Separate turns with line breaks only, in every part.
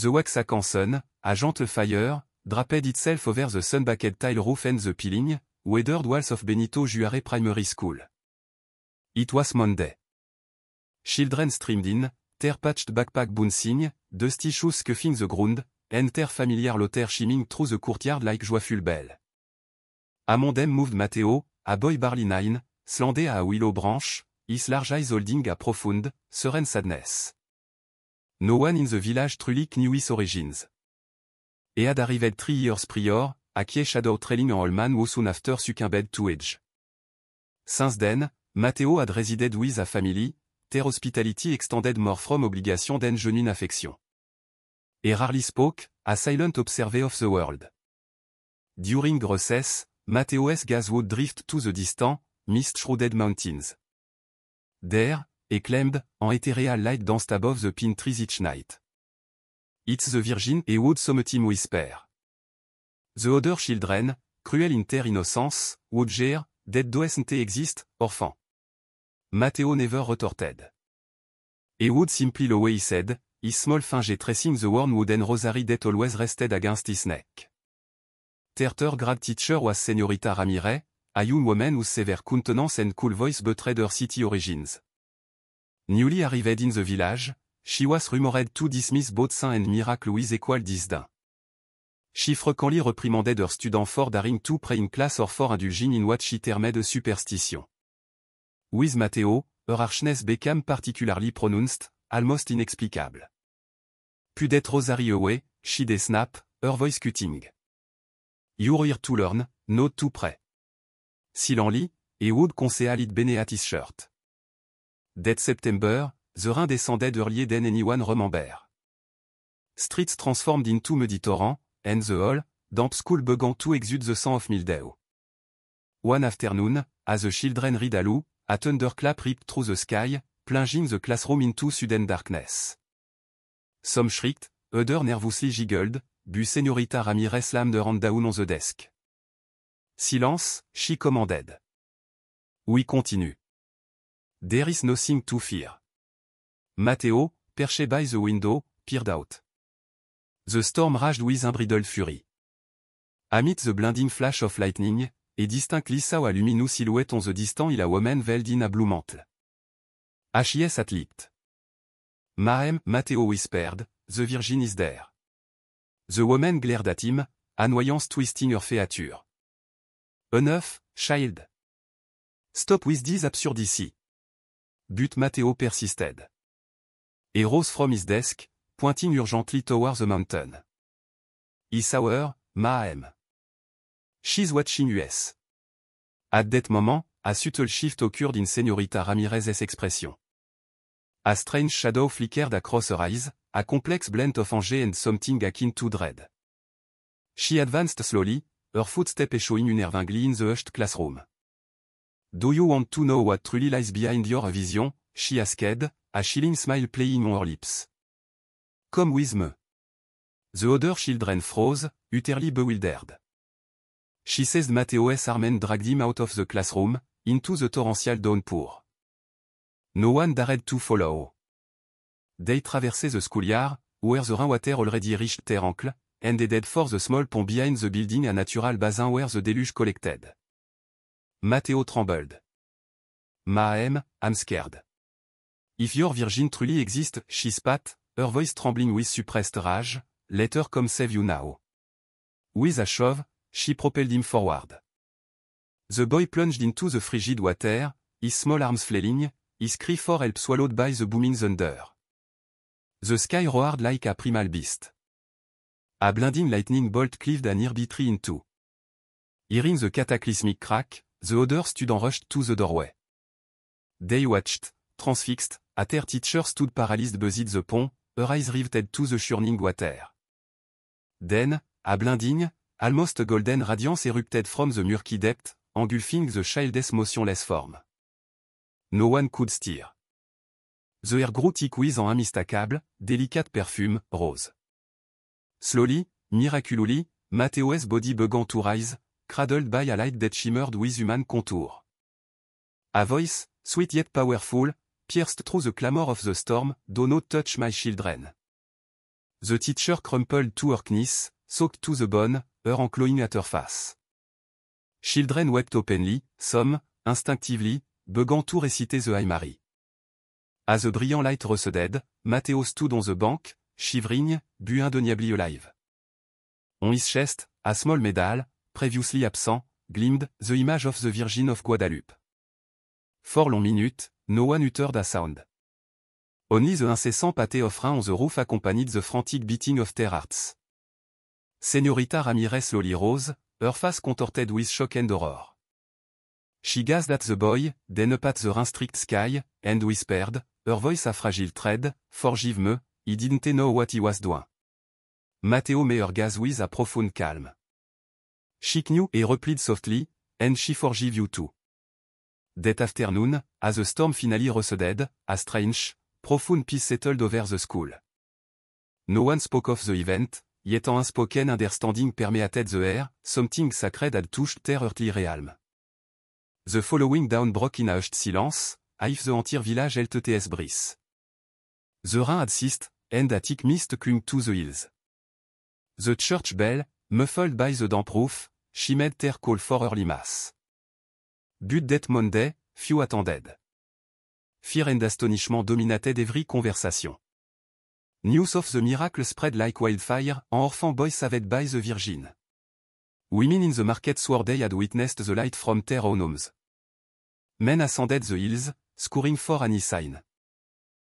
The Waxahachie sun, a gentle fire, draped itself over the sun-baked tile roof and the peeling, weathered walls of Benito Juárez Primary School. It was Monday. Children streamed in, their patched backpack bouncing, dusty shoes scuffing the ground, and their familiar laughter shimming through the courtyard like joyful bell. Among them moved Mateo, a boy barely 9, slanted a willow branch, his large eyes holding a profound, serene sadness. No one in the village truly knew his origins. He had arrived 3 years prior, a key shadow trailing an old man who soon after succumbed to age. Since then, Mateo had resided with a family, their hospitality extended more from obligation than genuine affection. He rarely spoke, a silent observer of the world. During recess, Mateo's gaze would drift to the distant, mist-shrouded mountains. There, he claimed, an ethereal light danced above the pine trees each night. It's the virgin, he would sometimes whisper. The other children, cruel in their innocence, would jeer, that doesn't exist, orphan. Mateo never retorted. He would simply lower his head, his small finger tracing the worn wooden rosary that always rested against his neck. Their third grade teacher was Señorita Ramirez, a young woman whose severe countenance and cool voice betrayed her city origins. Newly arrived in the village, she was rumored to dismiss both saints and miracles with equal disdain. She frequently reprimanded her students for daring to pray in class or for indulging in what she termed a superstition. With Mateo, her harshness became particularly pronounced, almost inexplicable. Put that rosary away, she'd snap, her voice cutting. You're here to learn, not to pray. Silently, he would conceal it beneath his shirt. That September, the rain descended earlier than anyone remembered. Streets transformed into muddy torrent, and the whole, damp school began to exude the scent of mildew. One afternoon, as the children read aloud, a thunderclap ripped through the sky, plunging the classroom into sudden darkness. Some shrieked, others nervously giggled, but Señorita Ramirez slammed her hand down on the desk. Silence, she commanded. We continue. There is nothing to fear. Mateo, perched by the window, peered out. The storm raged with unbridled fury. Amid the blinding flash of lightning, he distinctly saw a luminous silhouette on the distant hill, a woman veiled in a blue mantle. She sat lipped. Ma'am, Mateo whispered, the Virgin is there. The woman glared at him, annoyance twisting her feature. Enough, child. Stop with this absurdity. But Mateo persisted. He rose from his desk, pointing urgently toward the mountain. He saw her, ma'am. She's watching us. At that moment, a subtle shift occurred in Señorita Ramirez's expression. A strange shadow flickered across her eyes, a complex blend of anger and something akin to dread. She advanced slowly, her footsteps echoing unnervingly in the hushed classroom. Do you want to know what truly lies behind your vision? She asked, a chilling smile playing on her lips. Come with me. The other children froze, utterly bewildered. She seized Mateo's arm and dragged him out of the classroom, into the torrential downpour. No one dared to follow. They traversed the schoolyard, where the rainwater already reached their ankle, and headed for the small pond behind the building, a natural basin where the deluge collected. Mateo trembled. Ma'am, I'm scared. If your virgin truly exists, she spat, her voice trembling with suppressed rage, let her come save you now. With a shove, she propelled him forward. The boy plunged into the frigid water, his small arms flailing, his cry for help swallowed by the booming thunder. The sky roared like a primal beast. A blinding lightning bolt cleaved a nearby tree in two. Hearing the cataclysmic crack, the other students rushed to the doorway. They watched, transfixed, as their teacher stood paralyzed beside the pond, her eyes riveted to the churning water. Then, a blinding, almost golden radiance erupted from the murky depth, engulfing the child's motionless form. No one could stir. The air grew thick with an unmistakable, delicate perfume, rose. Slowly, miraculously, Mateo's body began to rise, cradled by a light that shimmered with human contour. A voice, sweet yet powerful, pierced through the clamor of the storm, "Do not touch my children. The teacher crumpled to her knees, soaked to the bone, her clawing at her face. Children wept openly, some, instinctively, began to recite the Hail Mary. As the brilliant light receded, Mateo stood on the bank, shivering, but undeniably alive. On his chest, a small medal, previously absent, gleamed the image of the Virgin of Guadalupe. For long minutes, no one uttered a sound. Only the incessant pâté of rain on the roof accompanied the frantic beating of their hearts. Señorita Ramirez slowly rose, her face contorted with shock and horror. She gazed at the boy, then up at the rain-streaked sky, and whispered, her voice a fragile thread, "Forgive me, he didn't know what he was doing." Mateo met her gaze with a profound calm. She knew, he replied softly, and she forgive you too. That afternoon, as the storm finally receded, a strange, profound peace settled over the school. No one spoke of the event, yet an unspoken understanding permeated the air, something sacred had touched their earthly realm. The following dawn broke in a hushed silence, if the entire village held its breath. The rain had ceased, and a thick mist clung to the hills. The church bell, muffled by the damp roof, chimed their call for early mass. But that Monday, few attended. Fear and astonishment dominated every conversation. News of the miracle spread like wildfire, an orphan boy saved by the Virgin. Women in the market swore they had witnessed the light from their own homes. Men ascended the hills, scouring for any sign.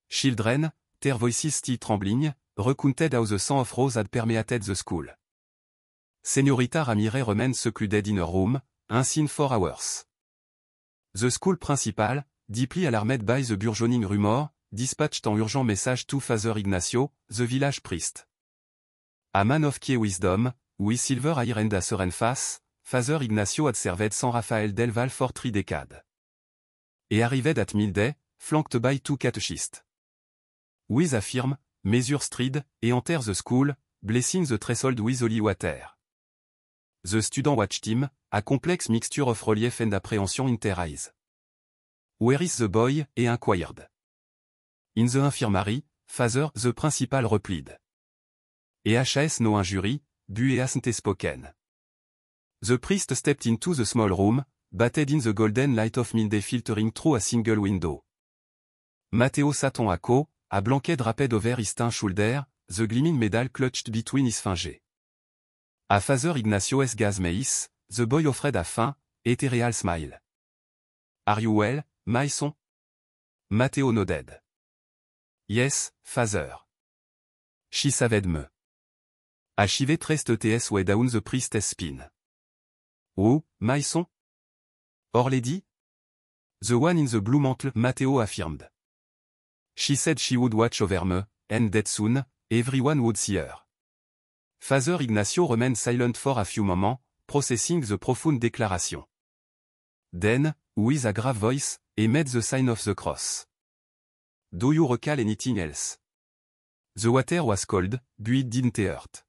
Children, their voices still trembling, recounted how the song of Rose had permeated the school. Señorita Ramirez remained secluded in her room, unseen for hours. The school principal, deeply alarmed by the burgeoning rumor, dispatched an urgent message to Father Ignacio, the village priest. A man of keen wisdom, with silver hair and a serene face, Father Ignacio had served San Rafael del Val for 3 decades. He arrived at midday, flanked by 2 catechists. With a firm, measured stride, he entered the school, blessing the threshold with holy water. The student watched him, a complex mixture of relief and apprehension in their eyes. Where is the boy? He inquired. In the infirmary, Father, the principal replied. EHS no injury, but he hasn't spoken. The priest stepped into the small room, bathed in the golden light of midday filtering through a single window. Mateo sat on a co, a blanket draped over his thin shoulder, the gleaming medal clutched between his fingers. A Father Ignacio's gaze meis, the boy offered a faint, ethereal smile. Are you well, my son? Mateo nodded. Yes, Father. She saved me. A chive traced ts way down the priestess spine. Oh, my son? Our lady? The one in the blue mantle, Mateo affirmed. She said she would watch over me, and that soon, everyone would see her. Father Ignacio remained silent for a few moments, processing the profound declaration. Then, with a grave voice, he made the sign of the cross. Do you recall anything else? The water was cold, but it didn't hurt.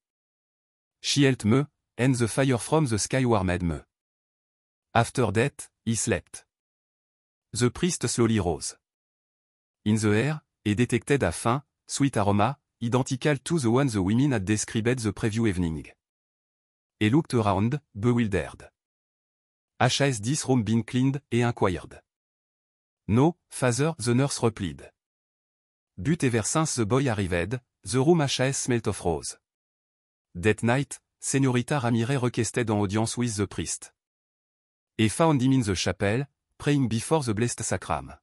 She helped me, and the fire from the sky warmed me. After that, he slept. The priest slowly rose. In the air, he detected a faint, sweet aroma, identical to the one the women had described the previous evening. He looked around, bewildered. Has this room been cleaned? He inquired. No, Father, the nurse replied. But ever since the boy arrived, the room has smelt of rose. That night, Señorita Ramirez requested an audience with the priest. He found him in the chapel, praying before the blessed sacrament.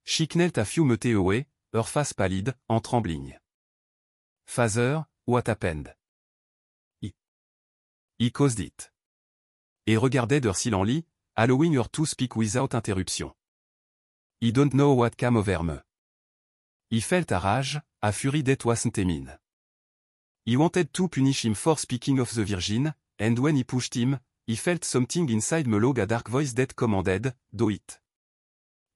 She knelt a few meters away, her face pallid, and trembling. Father, what happened? He caused it. He regarded her silently, allowing her to speak without interruption. He don't know what came over me. He felt a rage, a fury that wasn't mean. He wanted to punish him for speaking of the Virgin, and when he pushed him, he felt something inside me like a dark voice that commanded, do it.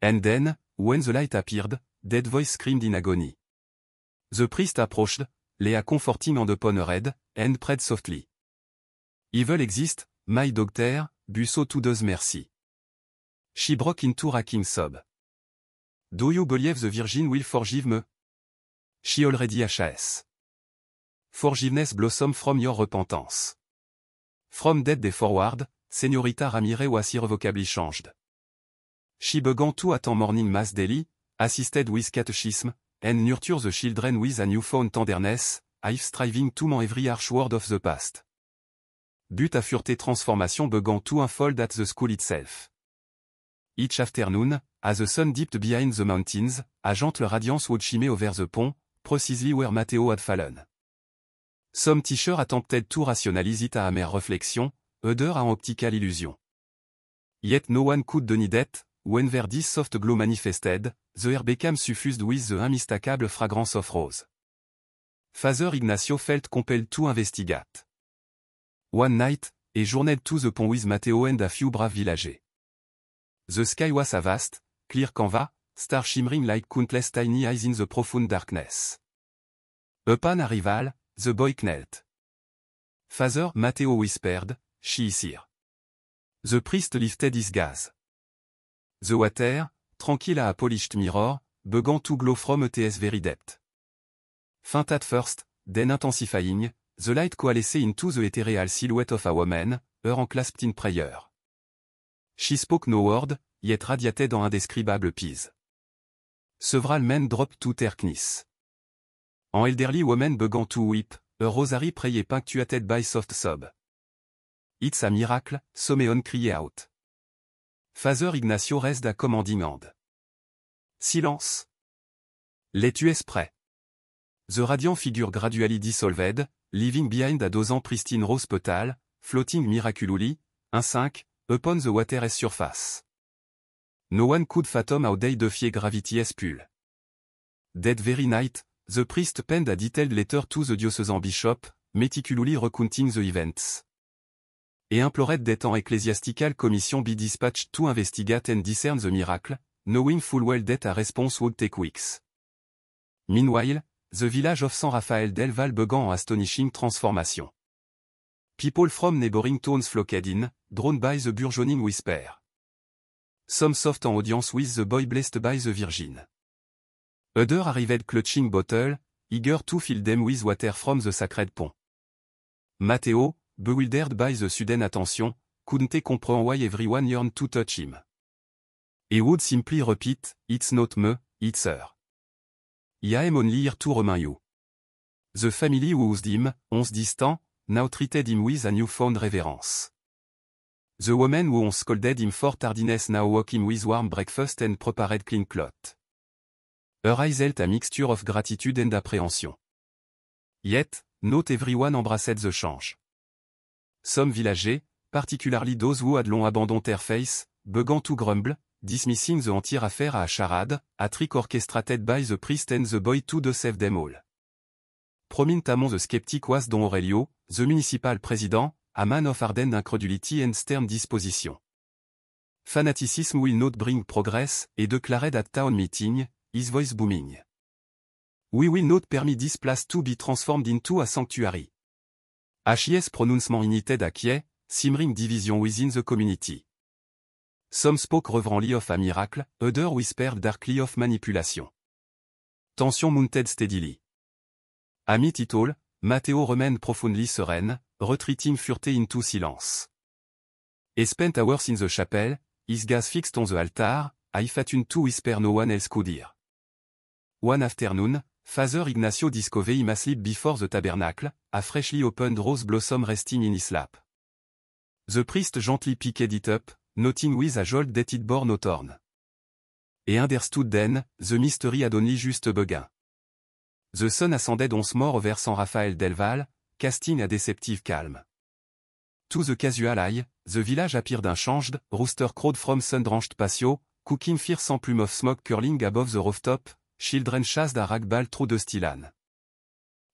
And then, when the light appeared, that voice screamed in agony. The priest approached, lay a comforting hand upon her head, and prayed softly. Evil exists, my daughter, but so too does mercy. She broke into racking sob. Do you believe the Virgin will forgive me? She already has. Forgiveness blossom from your repentance. From dead day forward, Señorita Ramire was irrevocably changed. She began to attend morning mass daily, assisted with catechism, and nurture the children with a newfound tenderness, if striving to mend every harsh word of the past. But a furte transformation began to unfold at the school itself. Each afternoon, as the sun dipped behind the mountains, a gentle radiance would shimmer over the pond, precisely where Matteo had fallen. Some teachers attempted to rationalize it a amère reflection, others a optical illusion. Yet no one could deny that, whenever this soft glow manifested, the air became suffused with the unmistakable fragrance of rose. Father Ignacio felt compelled to investigate. One night, he journeyed to the pond with Matteo and a few brave villagers. The sky was a vast, clear canvas, stars shimmering like countless tiny eyes in the profound darkness. Upon arrival, the boy knelt. Father, Matteo whispered, she is here. The priest lifted his gaze. The water, tranquil a polished mirror, began to glow from its very depth. Faint at first, then intensifying, the light coalesced into the ethereal silhouette of a woman, her hand clasped in prayer. She spoke no word, yet radiated en indescribable peace. Several men dropped to their knees. An elderly woman began to weep, her rosary prayer punctuated by soft sob. It's a miracle, Simeon cried out. Father Ignacio raised a commanding hand. Silence. L'étu est prêt. The radiant figure gradually dissolved, leaving behind a dozen pristine rose petals, floating miraculously, 1-5, upon the water's surface. No one could fathom how they defied gravity's pull. That very night, the priest penned a detailed letter to the diocesan bishop, meticulously recounting the events. He implored that an ecclesiastical commission be dispatched to investigate and discern the miracle, knowing full well that a response would take weeks. Meanwhile, the village of San Rafael del Val began an astonishing transformation. People from neighboring towns flocked in, drawn by the burgeoning whisper. Some sought an audience with the boy blessed by the Virgin. Others arrived clutching bottles, eager to fill them with water from the sacred pond. Matteo, bewildered by the sudden attention, couldn't comprehend why everyone yearned to touch him. He would simply repeat, "It's not me, it's her. I am only here to remind you." The family who used him, once distant, now treated him with a newfound reverence. The woman who once scolded him for tardiness now woke him with warm breakfast and prepared clean cloth. Her eyes held a mixture of gratitude and apprehension. Yet, not everyone embraced the change. Some villagers, particularly those who had long abandoned their faith, began to grumble, dismissing the entire affair a charade, a trick orchestrated by the priest and the boy to deceive them all. Prominent among the skeptics was Don Aurelio, the municipal president, a man of ardent incredulity and stern disposition. Fanaticism will not bring progress, he declared at town meeting, his voice booming. We will not permit this place to be transformed into a sanctuary. His pronouncement ignited a quiet, simmering division within the community. Some spoke reverently of a miracle, others whispered darkly of manipulation. Tension mounted steadily. Amid it all, Matteo remained profoundly serene, retreating furte into silence. He spent hours in the chapel, his gaze fixed on the altar, if attuned to whisper no one else could hear. One afternoon, Father Ignacio discovered him asleep before the tabernacle, a freshly opened rose blossom resting in his lap. The priest gently picked it up, noting with a jolt that it bore no thorn. He understood then, the mystery had only just begun. The sun ascended once more over San Rafael del Val, casting a deceptive calm. To the casual eye, the village appeared unchanged, rooster crowed from sun-drenched patio, cooking fierce plume of smoke curling above the rooftop, children chased a rag-ball through the stilan.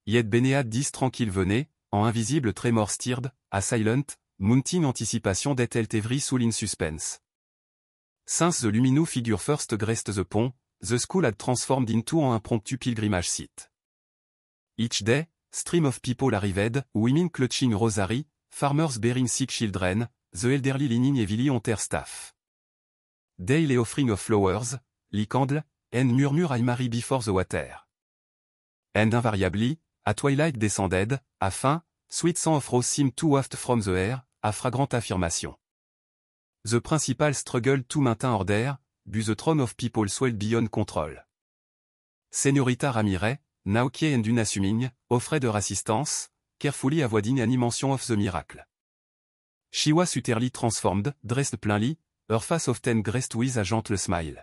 Yet beneath this tranquille venait, en invisible tremor stirred, a silent, mounting anticipation that held every soul in suspense. Since the luminous figure first graced the pond, the school had transformed into an impromptu pilgrimage site. Each day, stream of people arrived, women clutching rosary, farmers bearing sick children, the elderly leaning heavily on their staff. Daily offering of flowers, lit candle, and murmur I Mary before the water. And invariably, a twilight descended, a fin, sweet scent of rose seemed to waft from the air, a fragrante affirmation. The principal struggle to maintain order, but the throne of people swelled beyond control. Señorita Ramirez, now key and unassuming, offered her assistance, carefully avoiding any mention of the miracle. She was utterly transformed, dressed plainly, her face often graced with a gentle smile.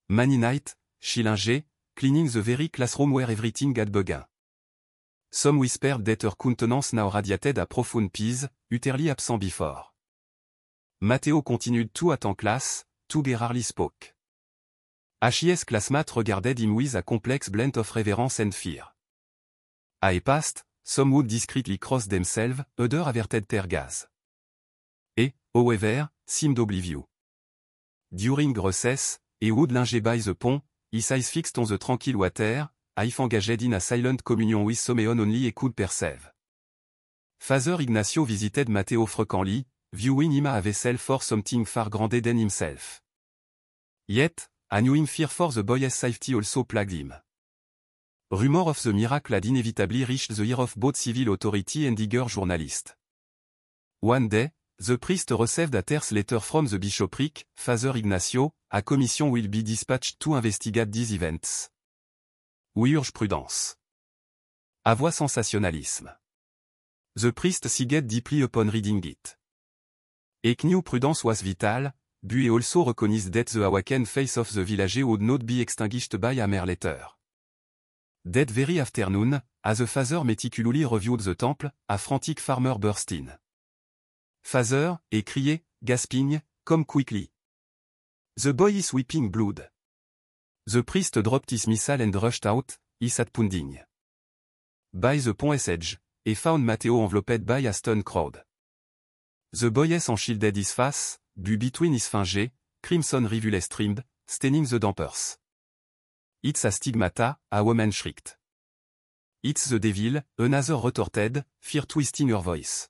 Many night, she lingered, cleaning the very classroom where everything had begun. Some whispered that her countenance now radiated a profound peace, utterly absent before. Matteo continued to attend class, too rarely spoke. His classmate regarded him with a complex blend of reverence and fear. As passed, some would discreetly cross themselves, others averted their gaze. He, however, seemed oblivious. During recess, he would linge by the pond, his eyes fixed on the tranquil water, half engaged in a silent communion with someone only he could perceive. Father Ignacio visited Matteo frequently, viewing him as a vessel for something far grander than himself. Yet, a new fear for the boy's safety also plagued him. Rumor of the miracle had inevitably reached the ear of both civil authority and eager journalists. One day, the priest received a terse letter from the bishopric, Father Ignacio, a commission will be dispatched to investigate these events. We urge prudence. Avoit sensationnalisme. The priest sighed deeply upon reading it. He knew prudence was vital, but he also recognized that the awakened face of the village would not be extinguished by a mere letter. That very afternoon, as the father meticulously reviewed the temple, a frantic farmer burst in. Father, he cried, gasping, come quickly. The boy is weeping blood. The priest dropped his missal and rushed out, his heart pounding. By the pond's edge, he found Matteo enveloped by a stunned crowd. The boy unshielded his face, but between his fingers, crimson rivulets streamed, staining the dampers. It's a stigmata, a woman shrieked. It's the devil, another retorted, fear twisting her voice.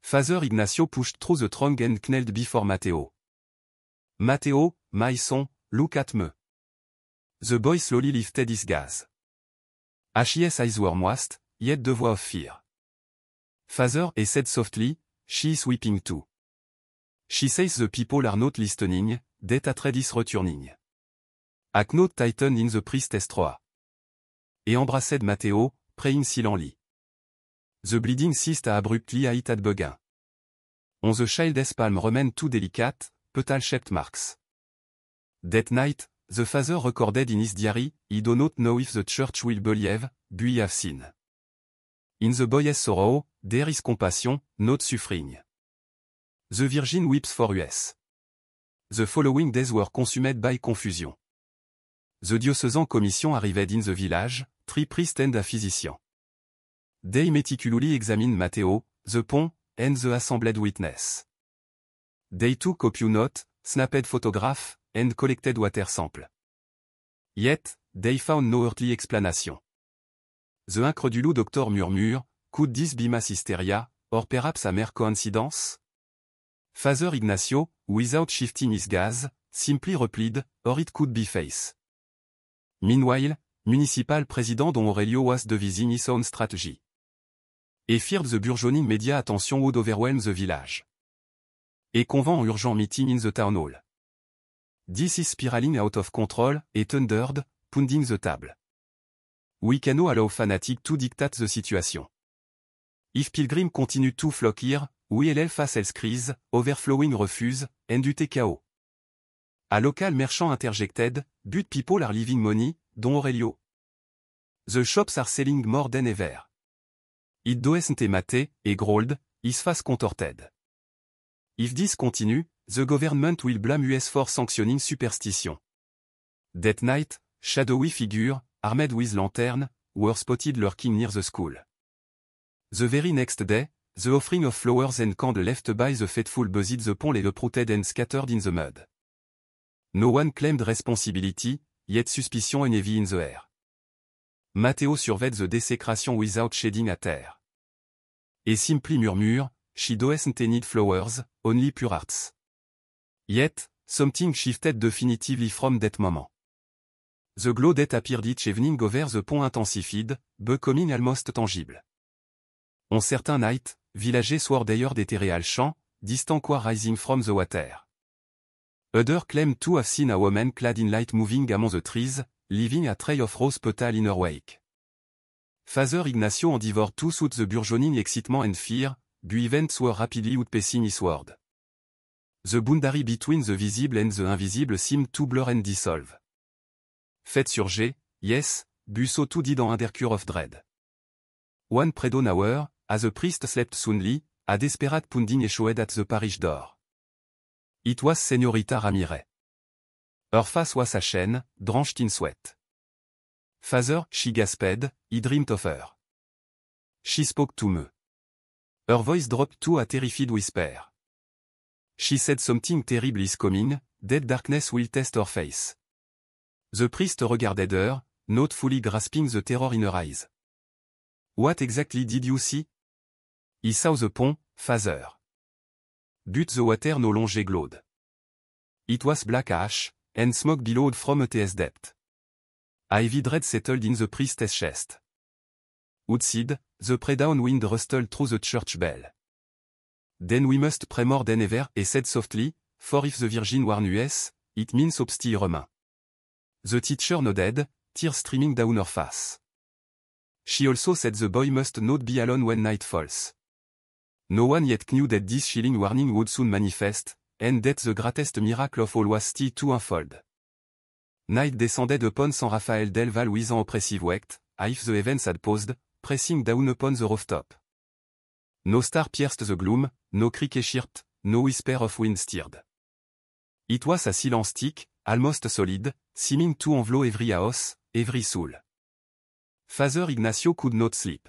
Father Ignacio pushed through the throng and knelt before Matteo. Matteo, my son, look at me. The boy slowly lifted his gaze. His eyes were moist, yet the voice of fear. Father, he said softly, she is weeping too. She says the people are not listening, that hatred is returning. A knot tightened in the priest's throat. He embraced Matteo, praying silently. The bleeding ceased abruptly as it had begun. On the child's palm remained two delicate, petal-shaped marks. That night, the father recorded in his diary, he do not know if the church will believe, but he have seen. In the boy's sorrow, there is compassion, not suffering. The Virgin weeps for us. The following days were consumed by confusion. The diocesan commission arrived in the village, 3 priests and a physician. They meticulously examined Matteo, the pond, and the assembled witness. They took copious notes, snapped photographs, and collected water sample. Yet, they found no earthly explanation. The incredulous doctor murmured, could this be mass hysteria, or perhaps a mere coincidence? Father Ignacio, without shifting his gaze, simply replied, or it could be face. Meanwhile, municipal president Don Aurelio was devising his own strategy. He feared the burgeoning media attention would overwhelm the village. He convened an urgent meeting in the town hall. This is spiraling out of control, he thundered, pounding the table. We cannot allow fanatics to dictate the situation. If pilgrims continue to flock here, we will face health crisis, overflowing refuse, and ut chaos. A local merchant interjected, but people are leaving money, Don Aurelio. The shops are selling more than ever. It doesn't matter, he growled, his face contorted. If this continue, the government will blame us for sanctioning superstition. That night, shadowy figures, armed with lantern, were spotted lurking near the school. The very next day, the offering of flowers and candles left by the faithful buzzed the pond and uprooted and scattered in the mud. No one claimed responsibility, yet suspicion and heavy in the air. Matteo surveyed the desecration without shedding a tear. He simply murmured, she doesn't need flowers, only pure hearts. Yet, something shifted definitively from that moment. The glow that appeared each evening over the pond intensified, becoming almost tangible. On certain night, villager swore d'ailleurs d'éthéréal chant, distant quoi rising from the water. Other claimed to have seen a woman clad in light moving among the trees, leaving a trail of rose petal in her wake. Father Ignacio endeavored to soothe the burgeoning excitement and fear, but events were rapidly outpacing eastward. The boundary between the visible and the invisible seemed to blur and dissolve. Fête surgée, yes, but so too did an undercurrent of dread. One pre-dawn hour, as the priest slept soundly, a desperate pounding echoed at the parish door. It was Señorita Ramirez. Her face was ashen, drenched in sweat. Father, she gasped, he dreamed of her. She spoke to me. Her voice dropped to a terrified whisper. She said something terrible is coming, dead darkness will test her face. The priest regarded her, not fully grasping the terror in her eyes. What exactly did you see? He saw the pond, Father. But the water no longer glowed. It was black ash, and smoke billowed from a TS depth. A heavy dread settled in the priest's chest. Outside, the pre-dawn wind rustled through the church bell. Then we must pray more than ever, he said softly, for if the Virgin warn us, it means obstinate Romain. The teacher nodded, tears streaming down her face. She also said the boy must not be alone when night falls. No one yet knew that this chilling warning would soon manifest, and that the greatest miracle of all was still to unfold. Night descended upon San Rafael del Val with an oppressive weight, as if the heavens had paused, pressing down upon the rooftop. No star pierced the gloom, no creak chirped, no whisper of wind stirred. It was a silence thick, almost solid, seeming to envelop every house, every soul. Father Ignacio could not sleep.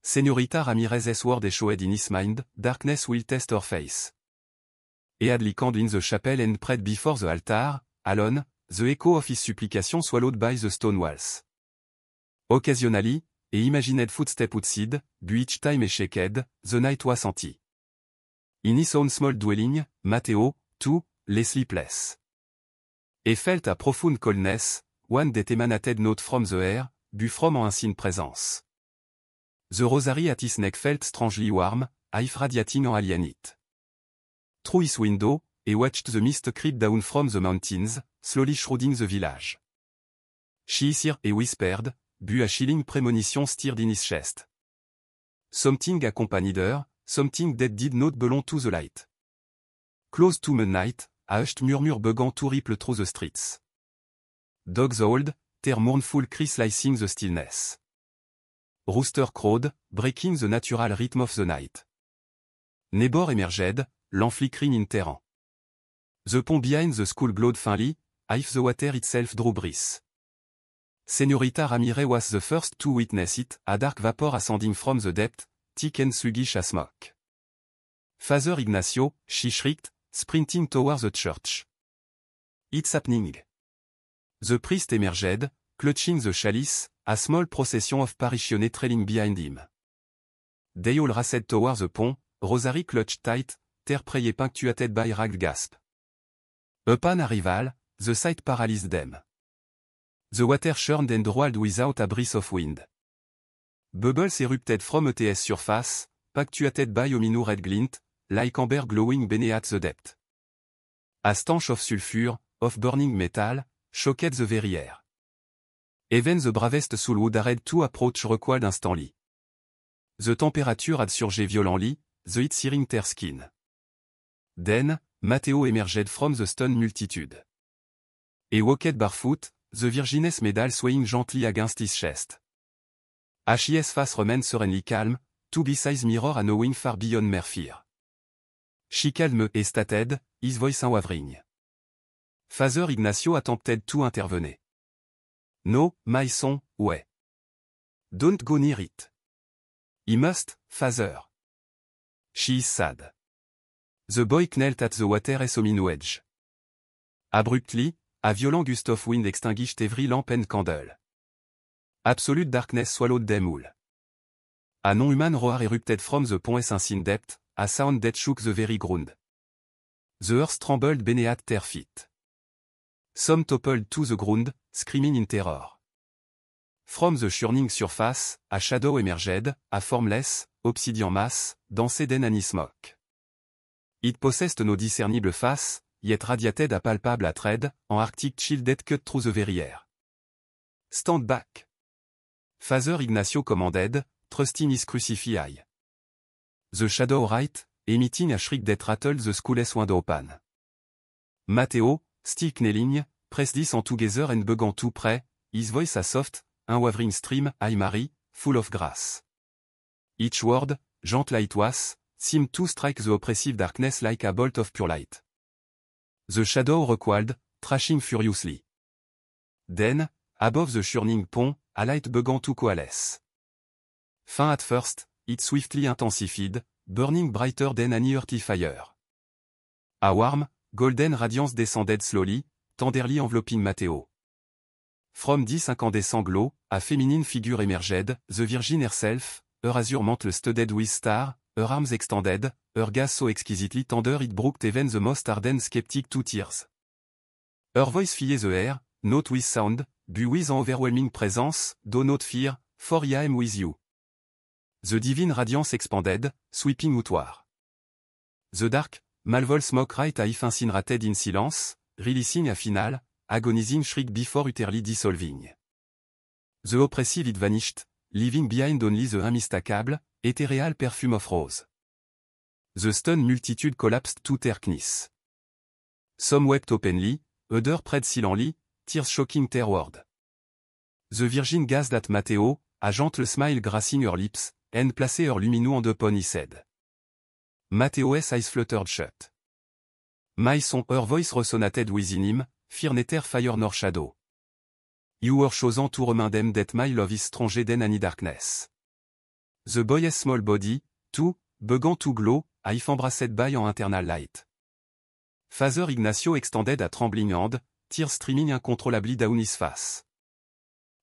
Señorita Ramirez's word echoed in his mind, darkness will test her face. He had listened in the chapel and prayed before the altar, alone, the echo of his supplication swallowed by the stone walls. Occasionally, he imagined footsteps outside, but each time he shaked, the night was empty. In his own small dwelling, Mateo, too, lay sleepless. He felt a profound coldness, one that emanated not from the air, but from an unseen presence. The rosary at his neck felt strangely warm, as if radiating an alien heat. Through his window, he watched the mist creep down from the mountains, slowly shrouding the village. She is here, he whispered, but a chilling premonition stirred in his chest. Something accompanied her, something that did not belong to the light. Close to midnight, a hushed murmur began to ripple through the streets. Dogs howled, their mournful cries slicing the stillness. Rooster crowed, breaking the natural rhythm of the night. Neighbor emerged, lamp flickering in terrain. The pond behind the school glowed faintly, as if the water itself drew breath. Señorita Ramirez was the first to witness it, a dark vapor ascending from the depth, thick and sluggish as smoke. Father Ignacio, she shrieked, sprinting towards the church. It's happening. The priest emerged, clutching the chalice, a small procession of parishioners trailing behind him. They all raced towards the pond, rosary clutched tight, their prayer punctuated by ragged gasp. Upon arrival, the sight paralyzed them. The water churned and rolled without a breath of wind. Bubbles erupted from a TS surface, punctuated by a minor red glint, like amber glowing beneath the depth. A stench of sulfur, of burning metal, shocked the very air. Even the bravest soul would dared to approach recoiled instantly. The temperature had surged violently, the heat searing their skin. Then, Mateo emerged from the stunned multitude. He walked barefoot, the Virgin's medal swaying gently against his chest. His face remained serenely calm, to be size mirror and knowing far beyond mere fear. She calmed and stated, his voice unwavering. Father Ignacio attempted to intervene. No, my son, way. Don't go near it. He must, Father. She is sad. The boy knelt at the water's ominous edge. Abruptly, a violent gust of wind extinguished every lamp and candle. Absolute darkness swallowed them all. A non-human roar erupted from the pond's unseen depth, a sound that shook the very ground. The earth trembled beneath their feet. Some toppled to the ground, screaming in terror. From the churning surface, a shadow emerged, a formless, obsidian mass, danced in any smoke. It possessed no discernible face, yet radiated a palpable atred, en arctic chill dead cut through the very air. Stand back. Father Ignacio commanded, trusting his crucifix. The shadow right, emitting a shriek that rattled the school's window open. Matteo, still kneeling, pressed this on together and began to pray, his voice a soft, unwavering stream, I Mary, full of grace. Each word, gentle it was, seemed to strike the oppressive darkness like a bolt of pure light. The shadow recoiled, thrashing furiously. Then, above the churning pond, a light began to coalesce. Faint at first, it swiftly intensified, burning brighter than any earthly fire. A warm, golden radiance descended slowly, tenderly enveloping Matteo. From this incandescent glow, a feminine figure emerged, the Virgin herself, her azure mantle studded with stars, her arms extended, her gaze so exquisitely tender it brooked even the most ardent skeptic to tears. Her voice filled the air, not with sound, but with an overwhelming presence, do not fear, for I am with you. The divine radiance expanded, sweeping outward. The dark, malvol smoke right half incinerated in silence, releasing a final, agonizing shriek before utterly dissolving. The oppressive it vanished, leaving behind only the unmistakable, ethereal perfume of rose. The stunned multitude collapsed to darkness. Some wept openly, others prayed silently, tears shocking theirward. The Virgin gazed at Matteo, a gentle smile gracing her lips, and placed her luminous hand upon his head. Matteo's eyes fluttered shut. My son, her voice resonated within him, fear neither fire nor shadow. You were chosen to remind them that my love is stronger than any darkness. The boy's small body, too, began to glow, half embraced by an internal light. Father Ignacio extended a trembling hand, tears streaming uncontrollably down his face.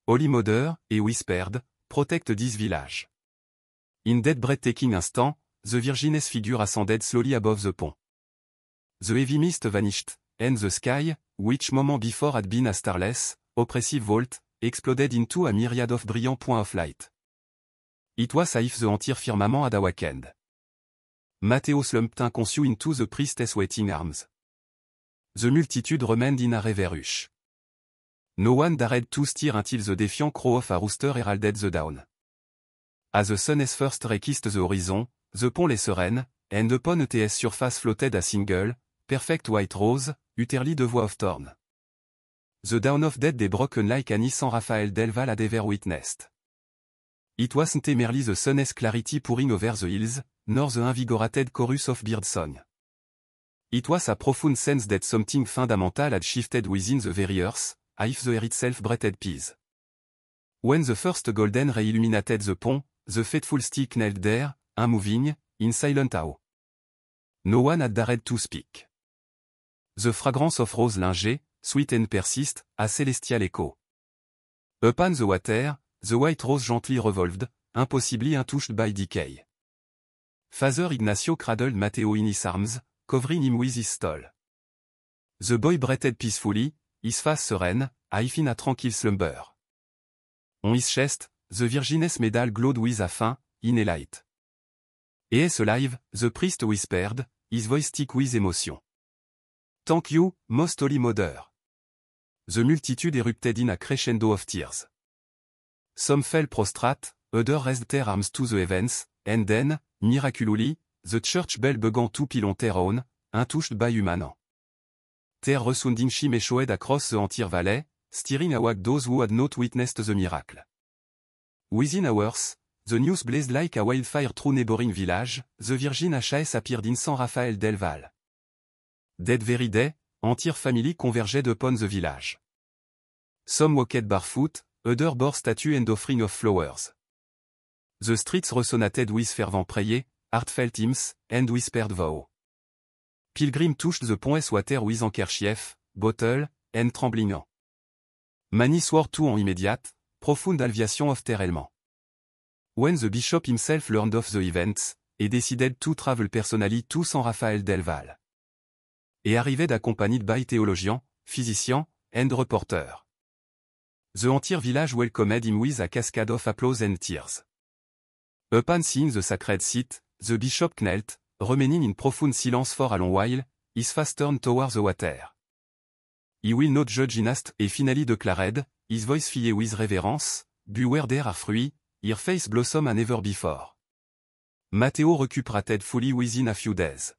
Holy Mother, he whispered, protect this village. In that breathtaking instant, the Virgin's figure ascended slowly above the pond. The heavy mist vanished, and the sky, which moment before had been a starless, oppressive vault, exploded into a myriad of brilliant points of light. It was as if the entire firmament had awakened. Matteo slumped unconscious into the priestess' waiting arms. The multitude remained in a reverie. No one dared to stir until the defiant crow of a rooster heralded the dawn. As the sun's first ray kissed the horizon, the pond lay serene, and upon its surface floated a single, perfect white rose, utterly devoid of thorn. The dawn of death day broken like any San Rafael del Val had ever witnessed. It wasn't merely the sun's clarity pouring over the hills, nor the invigorated chorus of birdsong. It was a profound sense that something fundamental had shifted within the very earth, as if the air itself breathed peace. When the first golden ray illuminated the pond, the faithful stick knelt there, unmoving, in silent awe. No one had dared to speak. The fragrance of rose lingé, sweet and persist, a celestial echo. Upon the water, the white rose gently revolved, impossibly untouched by decay. Father Ignacio cradled Matteo in his arms, covering him with his stole. The boy breathed peacefully, his face serene, as if in a tranquil slumber. On his chest, the Virgin's medal glowed with a faint, inner light. As alive, the priest whispered, his voice thick with emotion. Thank you, most holy mother. The multitude erupted in a crescendo of tears. Some fell prostrate, others raised their arms to the heavens, and then, miraculously, the church bell began to peal on their own, untouched by human hand. Their resounding chime echoed across the entire valley, stirring awake those who had not witnessed the miracle. Within hours, the news blazed like a wildfire through neighboring village, the Virgin HS appeared in San Rafael del Val. That very day, entire family converged upon the village. Some walked barefoot, others bore statues and offering of flowers. The streets resonated with fervent prayer, heartfelt hymns, and whispered vows. Pilgrims touched the pond's water with handkerchief, bottle, and trembling hand. Many swore to an immediate, profound alleviation of their ailment. When the bishop himself learned of the events, he decided to travel personally to San Rafael del Val. He arrived accompanied by theologians, physicians, and reporter. The entire village welcomed him with a cascade of applause and tears. Upon seeing the sacred seat, the bishop knelt, remaining in profound silence for a long while, his face turned towards the water. He will not judge in haste, et finally declared, his voice filled with reverence, beware there are fruits, your face blossom and never before. Matteo recuperated fully within a few days.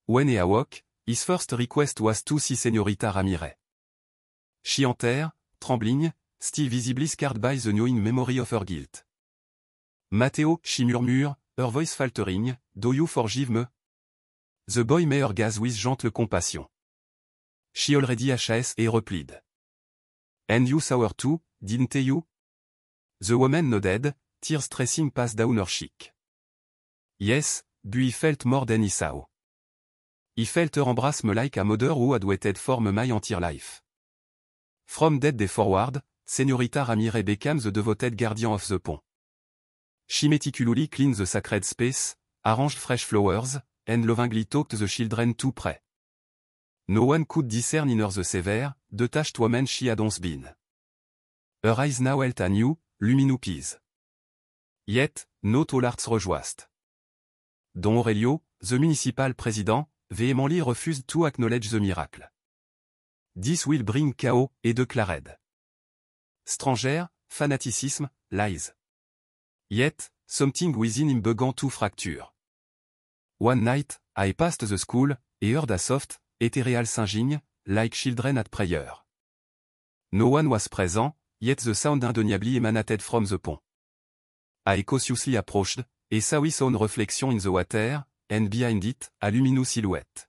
When he awoke, his first request was to see Señorita Ramirez. She entered, trembling, still visibly scarred by the gnawing memory of her guilt. Matteo, she murmured, her voice faltering, do you forgive me? The boy met her gaze with gentle compassion. She already has et replied. And you saw her too, didn't you? The woman nodded, tears tracing past down her cheek. Yes, but he felt more than he saw. He felt her embrace me like a mother who had waited for me my entire life. From that day forward, Señorita Ramirez became the devoted guardian of the pond. She meticulously cleaned the sacred space, arranged fresh flowers, and lovingly talked the children to pray. No one could discern in her the severe, detached woman she had once been. Her eyes now held a new, luminous peace. Yet, not all hearts rejoiced. Don Aurelio, the municipal president, vehemently refused to acknowledge the miracle. This will bring chaos, et declared. Stranger, fanaticism, lies. Yet, something within him began to fracture. One night, I passed the school, and heard a soft, ethereal singing, like children at prayer. No one was present, yet the sound undeniably emanated from the pond. I cautiously approached, and saw his own reflection in the water, and behind it, a luminous silhouette.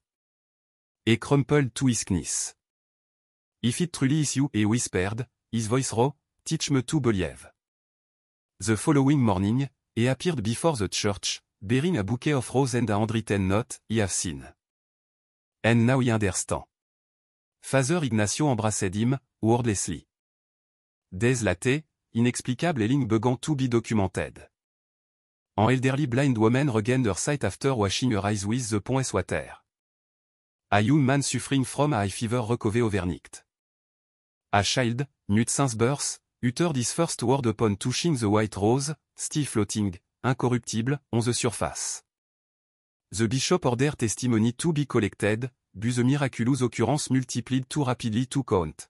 He crumpled to his knees. If it truly is you, he whispered, his voice raw, teach me to believe. The following morning, he appeared before the church, bearing a bouquet of roses and a handwritten note, he have seen. And now he understand. Father Ignacio embraced him, wordlessly. Days later, inexplicable healing began to be documented. An elderly blind woman regained her sight after washing her eyes with the pond's water. A young man suffering from a high fever recovered overnight. A child, mute since birth, uttered his first word upon touching the white rose, still floating, incorruptible, on the surface. The bishop ordered testimony to be collected, but the miraculous occurrence multiplied too rapidly to count.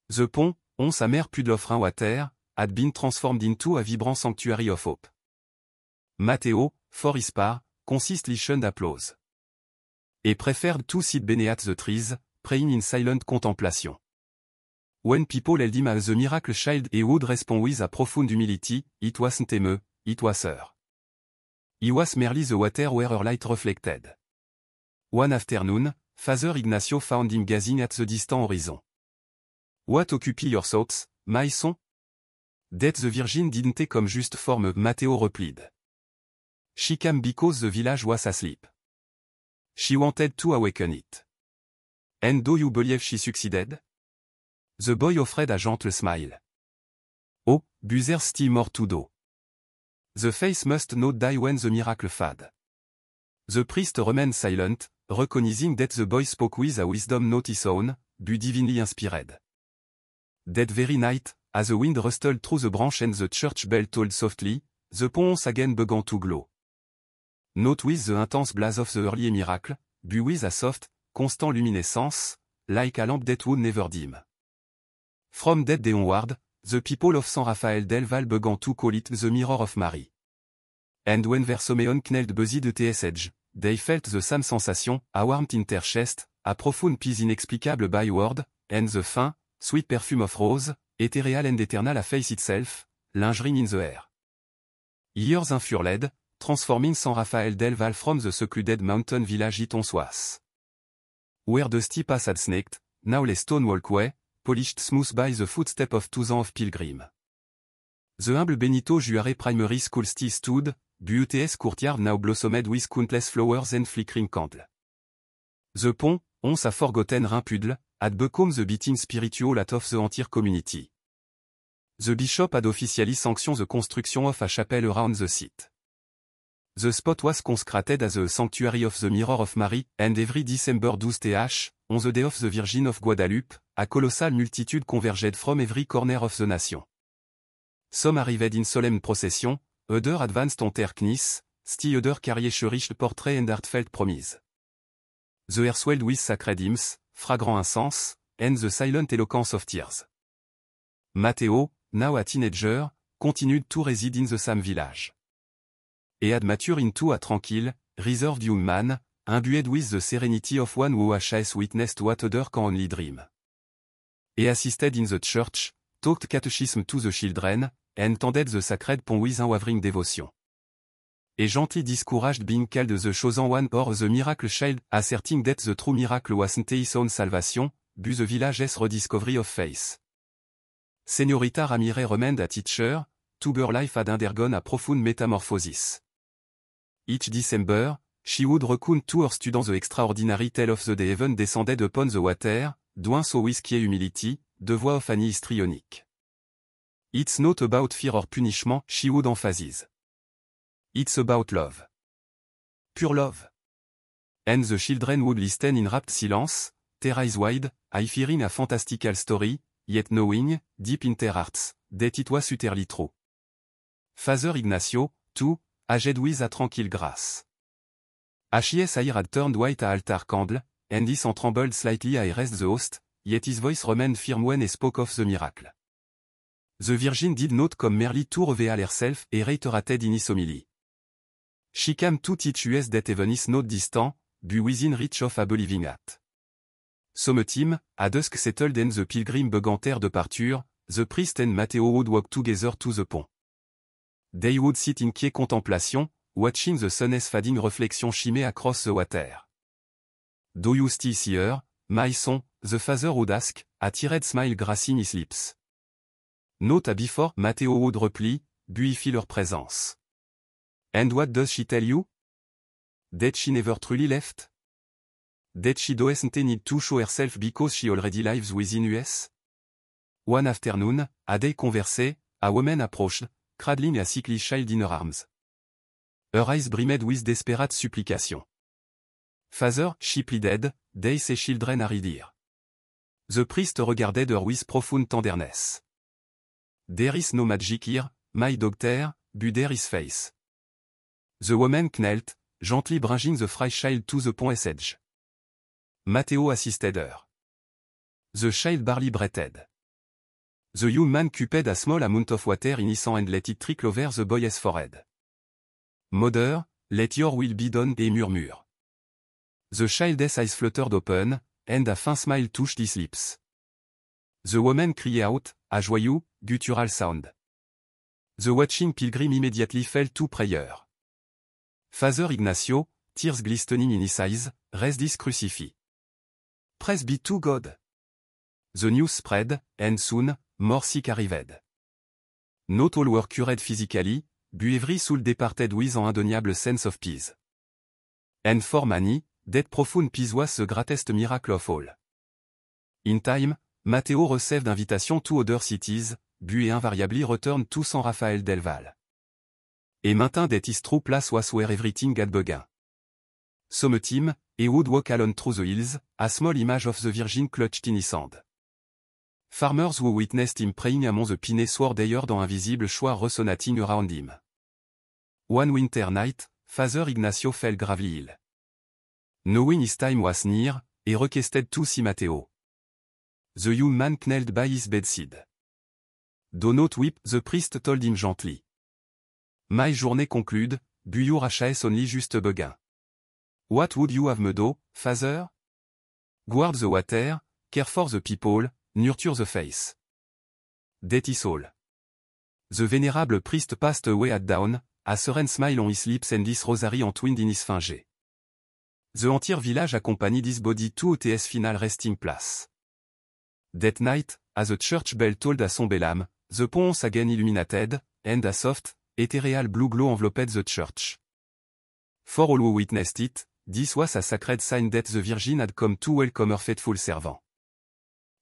The pond, once a mere puddle of rainwater, had been transformed into a vibrant sanctuary of hope. Matteo, for his part, consistently shunned applause. He preferred to sit beneath the trees, praying in silent contemplation. When people held him as the miracle child he would respond with a profound humility, it wasn't him, it was her. He was merely the water where her light reflected. One afternoon, Father Ignacio found him gazing at the distant horizon. What occupied your thoughts, my son? That the Virgin didn't come just for me, Matteo replied. She came because the village was asleep. She wanted to awaken it. And do you believe she succeeded? The boy offered a gentle smile. Oh, but there's still more to do. The face must not die when the miracle fade. The priest remained silent, recognizing that the boy spoke with a wisdom not his own, but divinely inspired. That very night, as the wind rustled through the branch and the church bell tolled softly, the pond once again began to glow. Not with the intense blaze of the early miracle, but with a soft, constant luminescence, like a lamp that would never dim. From that day onward, the people of San Rafael del Val began to call it the Mirror of Mary. And when their Someon knelt beside its edge, they felt the same sensation, a warmth in their chest, a profound peace inexplicable by word, and the faint, sweet perfume of rose, ethereal and eternal as face itself, lingering in the air. Years unfurled, transforming San Rafael del Val from the secluded mountain village it once was. Where the steep path had snaked, now lay stone walkway, polished smooth by the footsteps of thousands of pilgrims. The humble Benito Juárez Primary School still stood, but its courtyard now blossomed with countless flowers and flickering candles. The pond, once a forgotten puddle, had become the beating spiritual heart of the entire community. The bishop had officially sanctioned the construction of a chapel around the site. The spot was consecrated as a sanctuary of the Mirror of Mary, and every December 12th, on the day of the Virgin of Guadalupe, a colossal multitude converged from every corner of the nation. Some arrived in solemn procession, other advanced on their knees, still other carried cherished portrait and heartfelt promise. The air swelled with sacred hymns, fragrant incense, and the silent eloquence of tears. Matteo, now a teenager, continued to reside in the same village. He had matured into a tranquil, reserved young man, imbued with the serenity of one who has witnessed what other can only dream. He assisted in the church, taught catechism to the children, and tended the sacred pond with unwavering devotion. He gently discouraged being called the chosen one or the miracle child, asserting that the true miracle wasn't his own salvation, but the village's rediscovery of faith. Señorita Ramirez remained a teacher, to her life had undergone a profound metamorphosis. Each December, she would recount to her students the extraordinary tale of the day heaven descended upon the water, doing so with quiet humility, de voix of Annie histrionique. It's not about fear or punishment, she would emphasize. It's about love. Pure love. And the children would listen in rapt silence, their eyes wide, I fearing a fantastical story, yet knowing, deep in their hearts, that it was utterly true. Father Ignacio, too, aged with a tranquil grace. His hair had turned white a altar candle, and his hand trembled slightly as he raised the host, yet his voice remained firm when he spoke of the miracle. The Virgin did not come merely to reveal herself, he reiterated in his homily. She came to teach us that heaven is not distant, but within reach of a believing heart. Sometime, at dusk settled and the pilgrim began their departure, the priest and Matteo would walk together to the pond. They would sit in quiet contemplation, watching the sun's fading reflection shimmer across the water. Do you still see her, my son? The father would ask, a tired smile gracing his lips. Not a before, Matteo would reply, but he feel her presence. And what does she tell you? That she never truly left? That she doesn't need to show herself because she already lives within us? One afternoon, as they conversed, a woman approached, cradling a sickly child in her arms. Her eyes brimmed with desperate supplication. Father, she pleaded, they say children are dear. The priest regarded her with profound tenderness. There is no magic here, my doctor, but there is faith. The woman knelt, gently bringing the frail child to the pond's edge. Matteo assisted her. The child barely breathed. The young man cupped a small amount of water in his hand and let it trickle over the boy's forehead. Mother, let your will be done, he murmured. The child's eyes fluttered open, and a faint smile touched his lips. The woman cried out, a joyeux, guttural sound. The watching pilgrim immediately fell to prayer. Father Ignacio, tears glistening in his eyes, raised his crucifix. Praise be to God. The news spread, and soon, more sick arrived. Not all were cured physically, but every soul departed with an undeniable sense of peace. And for many, that profound peace was the greatest miracle of all. In time, Matteo received invitation to other cities, but he invariably returned to San Rafael del Val. He maintained that his true place was where everything had begun. Sometime, he would walk alone through the hills, a small image of the Virgin clutched in his hand. Farmers who witnessed him praying among the pines swore they heard an invisible choir resonating around him. One winter night, Father Ignacio fell gravely ill. Knowing his time was near, he requested to see Matteo. The young man knelt by his bedside. Do not weep, the priest told him gently. My journey conclude, but your has only just begun. What would you have me do, Father? Guard the water, care for the people, nurture the faith. That is all. The venerable priest passed away at dawn, a serene smile on his lips and his rosary entwined in his fingers. The entire village accompanied his body to its final resting place. That night, as the church bell tolled a son belam, the pond was again illuminated, and a soft, ethereal blue glow enveloped the church. For all who witnessed it, this was a sacred sign that the Virgin had come to welcome her faithful servant.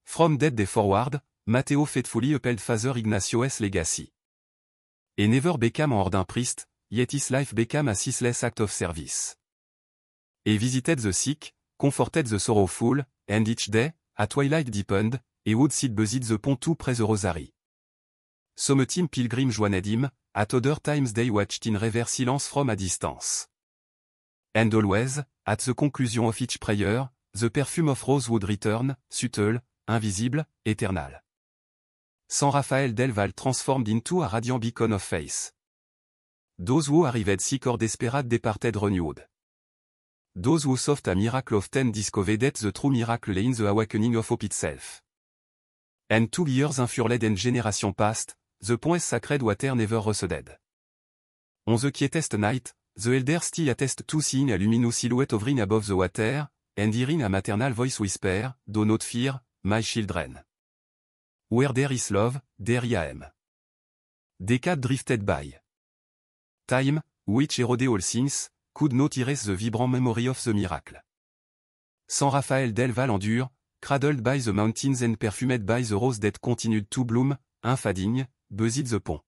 From that day forward, Matteo faithfully upheld Father Ignacio's legacy. He never became an ordained priest, yet his life became a ceaseless act of service. He visited the sick, comforted the sorrowful, and each day, à Twilight Deepened, et Wood Seed Buzzed the Pont tout près the Rosary. Sommetim Pilgrim joined him, at other times they watched in rever silence from a distance. And always, at the conclusion of each prayer, the perfume of rose would return, subtle, invisible, eternal. San Rafael del Val transformed into a radiant beacon of faith. Those who arrived sick or desperate departed renewed. Those who sought a miracle often discovered the true miracle lay in the awakening of hope itself. And 2 years unfurled and generation past, the pont's sacred water never receded. On the quietest night, the elder still attest to seeing a luminous silhouette hovering above the water, and hearing a maternal voice whisper, "Do not fear, my children. Where there is love, there I am." Decades drifted by. Time, which eroded all things, could not erase the vibrant memory of the miracle. San Rafael del Val endure, cradled by the mountains and perfumed by the rose that continued to bloom, unfading, buzzed the pont.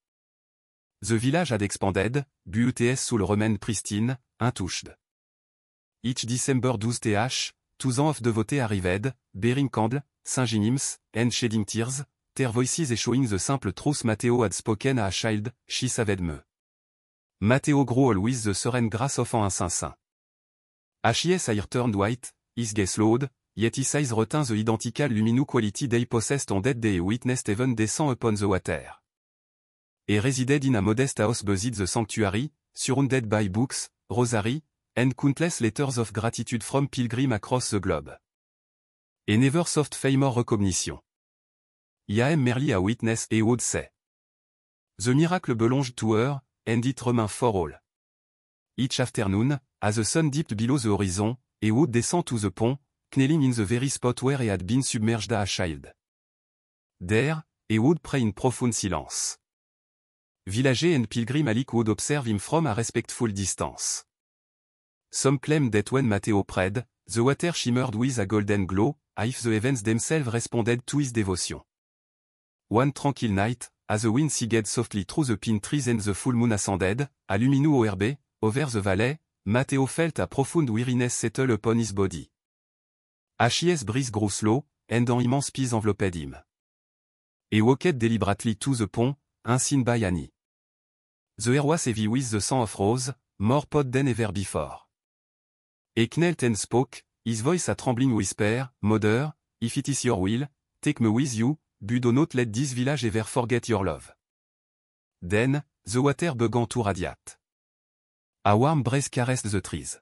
The village had expanded, beauteous soul remained pristine, untouched. Each December 12th, 2 ans of devotees arrived, bearing candle, singing hymns, and shedding tears, their voices echoing the simple truth Mateo had spoken a child, she saved me. Mateo grew always the serene grace of an insensate. His hair turned white, his gaze slowed, yet his eyes retained the identical luminous quality they possessed on that day witnessed heaven descend upon the water. He resided in a modest house buzzed the sanctuary, surrounded by books, rosary, and countless letters of gratitude from pilgrims across the globe. He never sought fame or recognition. I am merely a witness, he would say. The miracle belonged to her, and it remained for all. Each afternoon, as the sun dipped below the horizon, he would descend to the pont, kneeling in the very spot where he had been submerged as a child. There, he would pray in profound silence. Villagers and pilgrims alike would observe him from a respectful distance. Some claimed that when Mateo prayed, the water shimmered with a golden glow, as if the heavens themselves responded to his devotion. One tranquil night, as the wind sighed softly through the pine trees and the full moon ascended, a luminous orb, over the valley, Mateo felt a profound weariness settle upon his body. His breath grew slow, and an immense peace enveloped him. He walked deliberately to the pont, unseen by any. The air was heavy with the scent of rose, more pot than ever before. He knelt and spoke, his voice a trembling whisper, "Mother, if it is your will, take me with you, but do not let this village ever forget your love." Then, the water began to radiate. A warm breeze caressed the trees.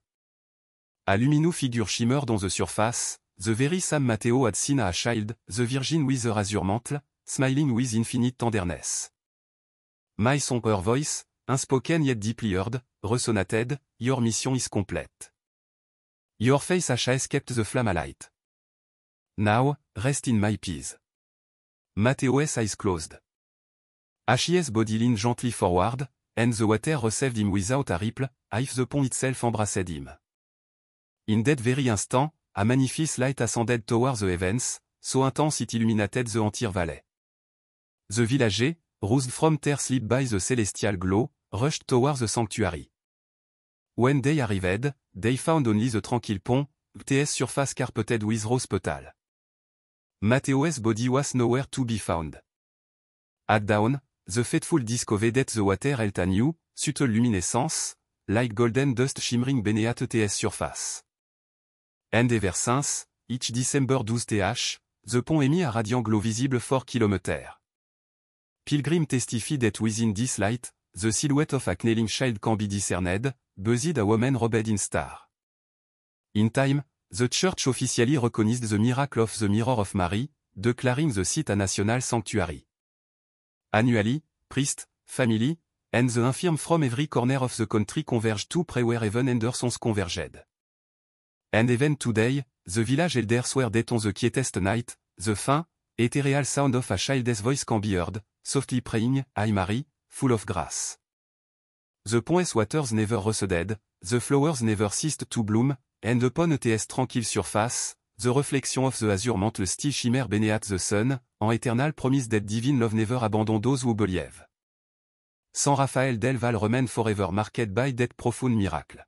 A luminous figure shimmered on the surface, the very same Mateo had seen as a child, the Virgin with her azure mantle, smiling with infinite tenderness. My song, her voice, unspoken yet deeply heard, resonated, "Your mission is complete. Your face has kept the flame alight. Now, rest in my peace." Mateo's eyes closed. His body leaned gently forward, and the water received him without a ripple, as if the pond itself embraced him. In that very instant, a magnificent light ascended towards the heavens, so intense it illuminated the entire valley. The villagers, roused from their sleep by the celestial glow, rushed towards the sanctuary. When they arrived, they found only the tranquil pont, its surface carpeted with rose petals. Mateo's body was nowhere to be found. At dawn, the faithful discovered that the water held a new, subtle luminescence, like golden dust shimmering beneath its surface. And ever since, each December 12th, the pont emitted a radiant glow visible 4 kilometers. Pilgrims testify that within this light, the silhouette of a kneeling child can be discerned, buzzed a woman robed in star. In time, the church officially recognized the miracle of the Mirror of Mary, declaring the site a national sanctuary. Annually, priests, family, and the infirm from every corner of the country converged to pray where heaven and earth converged. And even today, the village elders swear that on the quietest night, the faint, ethereal sound of a child's voice can be heard, softly praying, "Hail Mary, full of grace." The pont's waters never receded, the flowers never ceased to bloom, and upon its tranquil surface, the reflection of the azure mantle still shimmer beneath the sun, an eternal promise that divine love never abandon those who believe. San Rafael del Val remained forever marked by that profound miracle.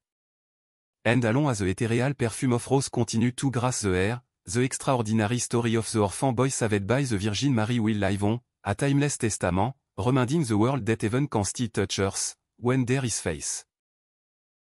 And along as the ethereal perfume of rose continued to grace the air, The Extraordinary Story of the Orphan Boy Saved by the Virgin Mary Will Live On, A Timeless Testament, Reminding the World that Heaven Can Still Touch Earth, When There is Faith.